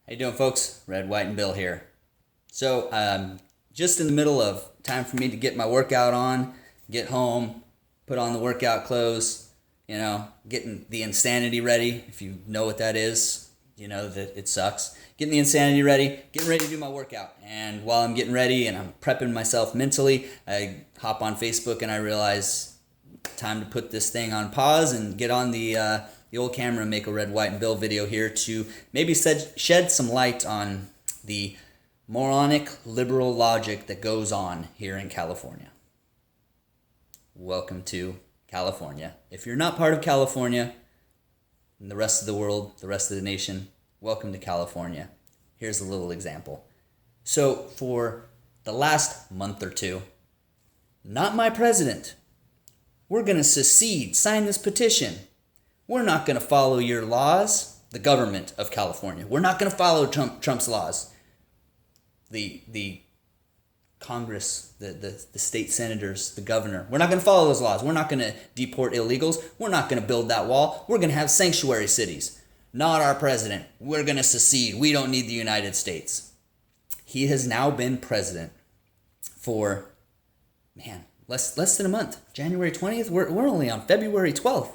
How you doing, folks? Red, White, and Bill here. So, just in the middle of time for me to get my workout on, get home, put on the workout clothes, getting the insanity ready. If you know what that is, you know that it sucks. Getting the insanity ready, getting ready to do my workout. And while I'm getting ready and I'm prepping myself mentally, I hop on Facebook and I realize time to put this thing on pause and get on the old camera and make a Red, White, and Bill video here to maybe shed some light on the moronic liberal logic that goes on here in California. Welcome to California. If you're not part of California and the rest of the world, the rest of the nation, welcome to California. Here's a little example. So for the last month or two, not my president, we're going to secede, sign this petition. We're not going to follow your laws, the government of California. We're not going to follow Trump's laws. The Congress, the state senators, the governor. We're not going to follow those laws. We're not going to deport illegals. We're not going to build that wall. We're going to have sanctuary cities. Not our president. We're going to secede. We don't need the United States. He has now been president for, less than a month. January 20th. We're only on February 12th.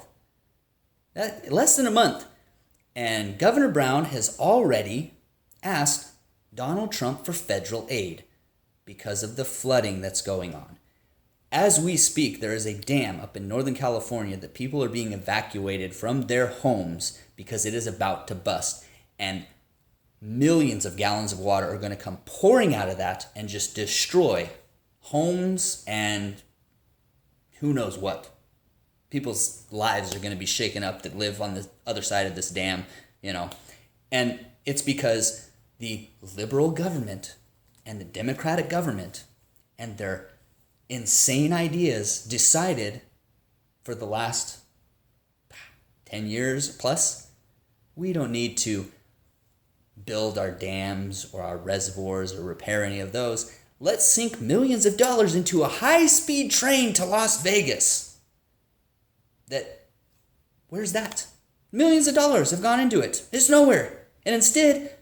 Less than a month. And Governor Brown has already asked Donald Trump for federal aid because of the flooding that's going on. As we speak, there is a dam up in Northern California that people are being evacuated from their homes because it is about to bust. And millions of gallons of water are going to come pouring out of that and just destroy homes and who knows what. People's lives are going to be shaken up that live on the other side of this dam, And it's because the liberal government and the Democratic government and their insane ideas decided for the last 10 years plus, we don't need to build our dams or our reservoirs or repair any of those. Let's sink millions of dollars into a high-speed train to Las Vegas. Where's that? Millions of dollars have gone into it. It's nowhere. And instead,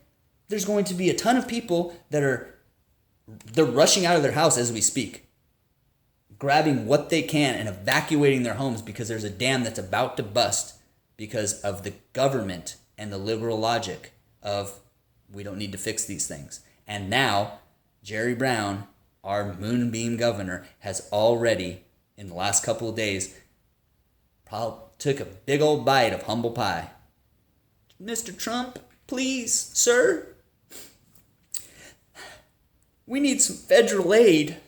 there's going to be a ton of people they're rushing out of their house as we speak, grabbing what they can and evacuating their homes because there's a dam that's about to bust because of the government and the liberal logic of we don't need to fix these things. And now, Jerry Brown, our moonbeam governor, has already, in the last couple of days, took a big old bite of humble pie. Mr. Trump, please, sir, we need some federal aid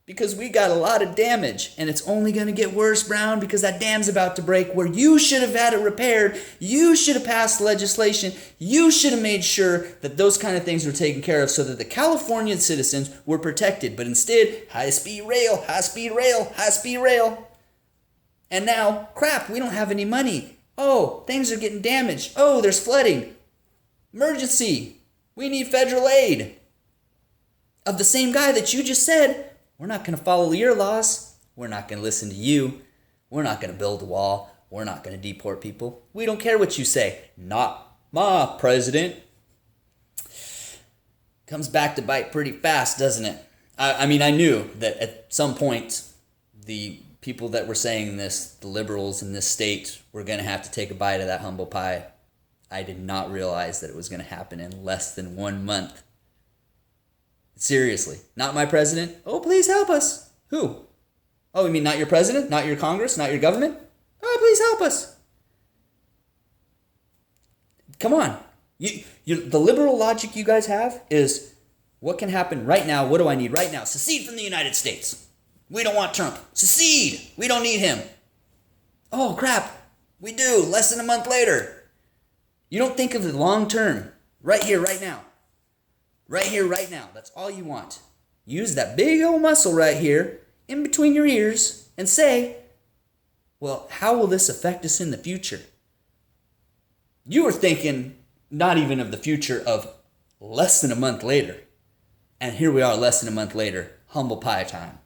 because we got a lot of damage and it's only going to get worse, Brown, because that dam's about to break where you should have had it repaired. You should have passed legislation. You should have made sure that those kind of things were taken care of so that the Californian citizens were protected. But instead, high-speed rail, high-speed rail, high-speed rail. And now, crap, we don't have any money. Oh, things are getting damaged. Oh, there's flooding. Emergency. We need federal aid. Of the same guy that you just said, we're not going to follow your laws. We're not going to listen to you. We're not going to build a wall. We're not going to deport people. We don't care what you say. Not my president. Comes back to bite pretty fast, doesn't it? I knew that at some point the people that were saying this, the liberals in this state, were going to have to take a bite of that humble pie. I did not realize that it was going to happen in less than 1 month. Seriously, not my president? Oh, please help us. Who? Oh, you mean not your president? Not your Congress? Not your government? Oh, please help us. Come on. The liberal logic you guys have is, what can happen right now? What do I need right now? Secede from the United States. We don't want Trump. Secede. We don't need him. Oh, crap. We do. Less than a month later. You don't think of the long term. Right here, right now. Right here, right now. That's all you want. Use that big old muscle right here in between your ears and say, well, how will this affect us in the future? You were thinking not even of the future of less than a month later. And here we are less than a month later. Humble pie time.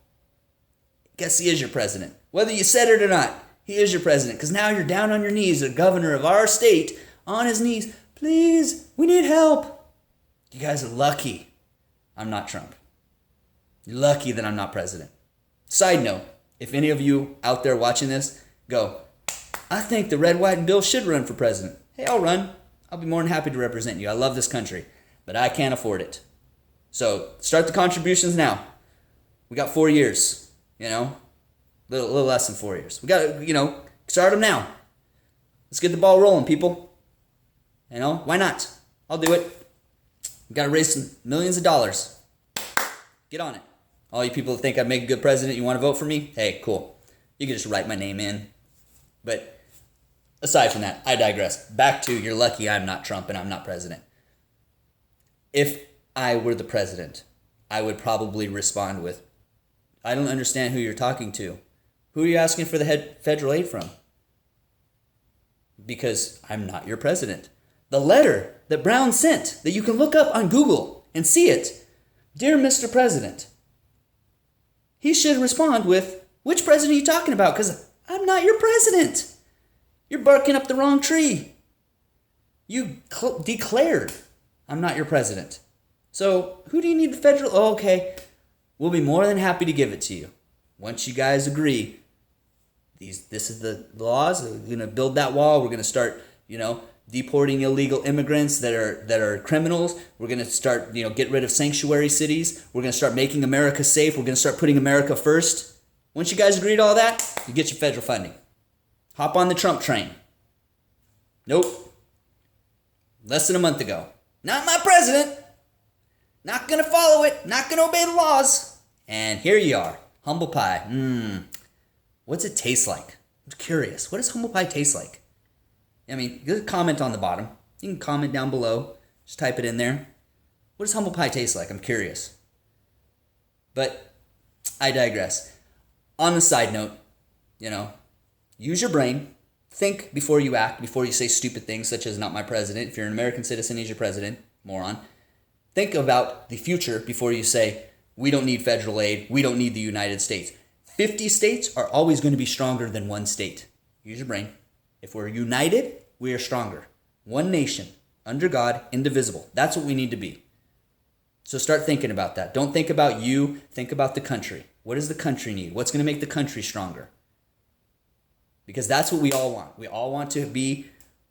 Guess he is your president. Whether you said it or not, he is your president. Because now you're down on your knees, the governor of our state, on his knees, Please, we need help. You guys are lucky I'm not Trump. You're lucky that I'm not president. Side note, if any of you out there watching this go, I think the red, white, and Bill should run for president. Hey, I'll run. I'll be more than happy to represent you. I love this country, but I can't afford it. So start the contributions now. We got 4 years, little less than 4 years. We got to, start them now. Let's get the ball rolling, people. Why not? I'll do it. We got to raise some millions of dollars. Get on it. All you people that think I'd make a good president, you want to vote for me? Hey, cool. You can just write my name in. But aside from that, I digress. Back to you're lucky I'm not Trump and I'm not president. If I were the president, I would probably respond with, I don't understand who you're talking to. Who are you asking for the federal aid from? Because I'm not your president. The letter that Brown sent, that you can look up on Google and see it. Dear Mr. President, he should respond with, which president are you talking about? Because I'm not your president. You're barking up the wrong tree. You declared I'm not your president. So who do you need the federal? Oh, okay. We'll be more than happy to give it to you. Once you guys agree, this is the laws. We're going to build that wall. We're going to start, deporting illegal immigrants that are criminals. We're going to start, get rid of sanctuary cities. We're going to start making America safe. We're going to start putting America first. Once you guys agree to all that, you get your federal funding. Hop on the Trump train. Nope. Less than a month ago. Not my president. Not going to follow it. Not going to obey the laws. And here you are. Humble pie. What's it taste like? I'm curious. What does humble pie taste like? Just comment on the bottom. You can comment down below. Just type it in there. What does humble pie taste like? I'm curious. But I digress. On the side note, use your brain. Think before you act, before you say stupid things such as not my president. If you're an American citizen, he's your president. Moron. Think about the future before you say, we don't need federal aid. We don't need the United States. 50 states are always going to be stronger than one state. Use your brain. If we're united, we are stronger. One nation, under God, indivisible. That's what we need to be. So start thinking about that. Don't think about you. Think about the country. What does the country need? What's going to make the country stronger? Because that's what we all want. We all want to be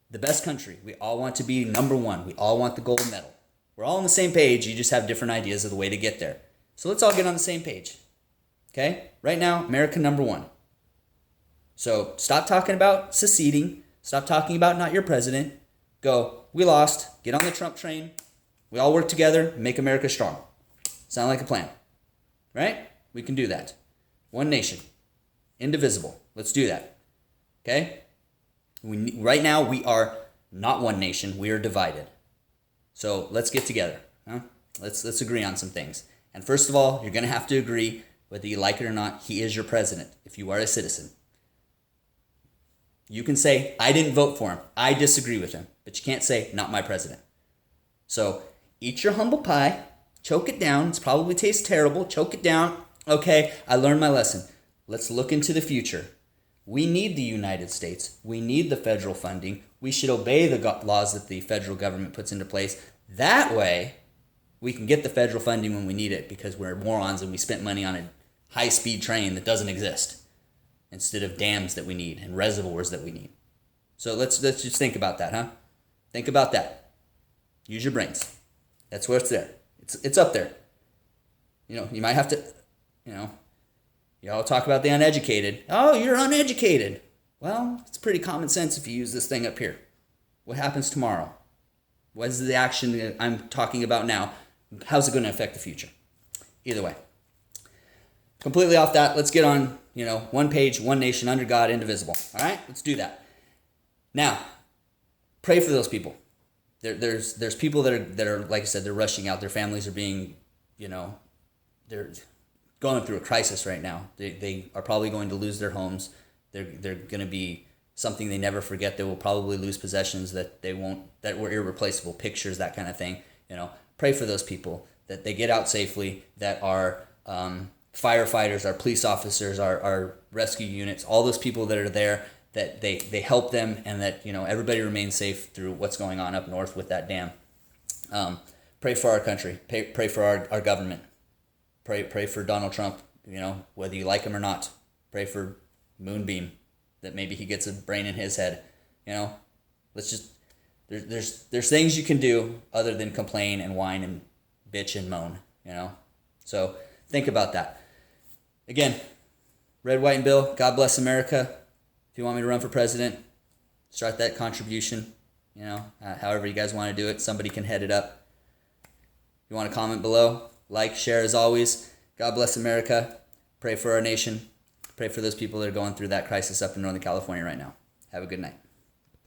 the best country. We all want to be number one. We all want the gold medal. We're all on the same page. You just have different ideas of the way to get there. So let's all get on the same page. Okay? Right now, America number one. So stop talking about seceding. Stop talking about not your president. Go, we lost. Get on the Trump train. We all work together and make America strong. Sound like a plan? Right? We can do that. One nation. Indivisible. Let's do that. Okay? Right now, we are not one nation. We are divided. So let's get together. Huh? Let's agree on some things. And first of all, you're going to have to agree, whether you like it or not, he is your president if you are a citizen. You can say, I didn't vote for him. I disagree with him. But you can't say, not my president. So eat your humble pie. Choke it down. It probably tastes terrible. Choke it down. Okay, I learned my lesson. Let's look into the future. We need the United States. We need the federal funding. We should obey the laws that the federal government puts into place. That way, we can get the federal funding when we need it because we're morons and we spent money on a high-speed train that doesn't exist instead of dams that we need and reservoirs that we need. So let's just think about that, huh? Think about that. Use your brains. That's where it's there. It's up there. You might have to, y'all talk about the uneducated. Oh, you're uneducated. Well, it's pretty common sense if you use this thing up here. What happens tomorrow? What is the action that I'm talking about now? How's it going to affect the future? Either way. Completely off that, let's get on, one page, one nation, under God, indivisible. All right? Let's do that. Now, pray for those people. There's people that are, like I said, they're rushing out. Their families are being, they're going through a crisis right now. They are probably going to lose their homes. They're going to be something they never forget. They will probably lose possessions that were irreplaceable, pictures, that kind of thing. Pray for those people, that they get out safely, that are firefighters, our police officers, our rescue units, all those people that are there, that they help them, and that everybody remains safe through what's going on up north with that dam. Pray for our country. Pray for our government. Pray for Donald Trump. Whether you like him or not. Pray for Moonbeam, that maybe he gets a brain in his head. Let's just there's things you can do other than complain and whine and bitch and moan. So think about that. Again, red, white, and bill. God bless America. If you want me to run for president, start that contribution. However you guys want to do it, somebody can head it up. If you want to comment below, like, share as always. God bless America. Pray for our nation. Pray for those people that are going through that crisis up in Northern California right now. Have a good night.